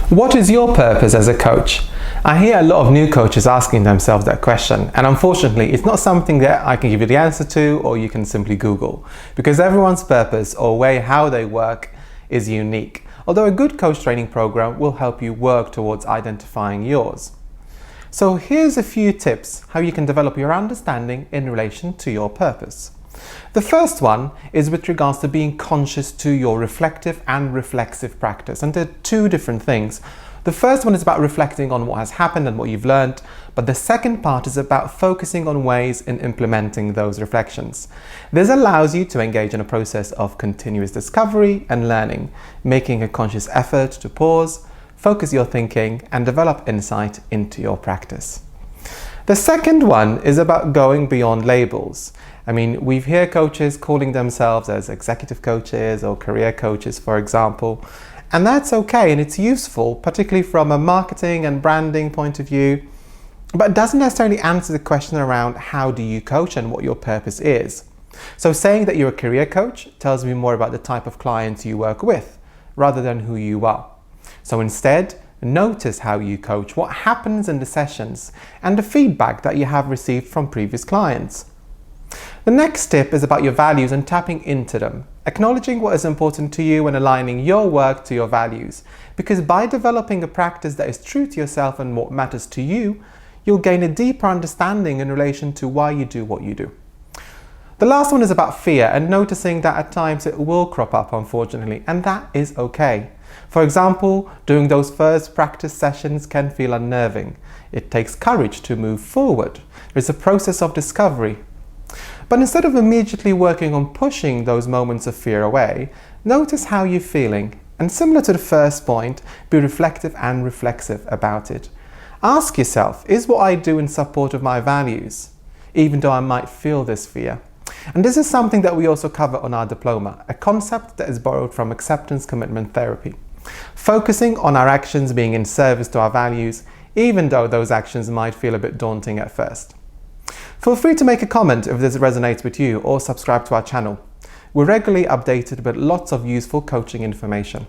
What is your purpose as a coach? I hear a lot of new coaches asking themselves that question, and unfortunately it's not something that I can give you the answer to or you can simply Google, because everyone's purpose or way how they work is unique, although a good coach training program will help you work towards identifying yours. So here's a few tips how you can develop your understanding in relation to your purpose. The first one is with regards to being conscious to your reflective and reflexive practice, and they're two different things. The first one is about reflecting on what has happened and what you've learned, but the second part is about focusing on ways in implementing those reflections. This allows you to engage in a process of continuous discovery and learning, making a conscious effort to pause, focus your thinking, and develop insight into your practice. The second one is about going beyond labels. I mean, we hear coaches calling themselves as executive coaches or career coaches, for example, and that's okay and it's useful, particularly from a marketing and branding point of view, but it doesn't necessarily answer the question around how do you coach and what your purpose is. So saying that you're a career coach tells me more about the type of clients you work with rather than who you are. So instead, notice how you coach, what happens in the sessions, and the feedback that you have received from previous clients. The next tip is about your values and tapping into them, acknowledging what is important to you and aligning your work to your values, because by developing a practice that is true to yourself and what matters to you, you'll gain a deeper understanding in relation to why you do what you do. The last one is about fear and noticing that at times it will crop up, unfortunately, and that is okay. For example, doing those first practice sessions can feel unnerving. It takes courage to move forward. There's a process of discovery. But instead of immediately working on pushing those moments of fear away, notice how you're feeling, and similar to the first point, be reflective and reflexive about it. Ask yourself, is what I do in support of my values, even though I might feel this fear? And this is something that we also cover on our diploma, a concept that is borrowed from acceptance commitment therapy. Focusing on our actions being in service to our values, even though those actions might feel a bit daunting at first. Feel free to make a comment if this resonates with you or subscribe to our channel. We're regularly updated with lots of useful coaching information.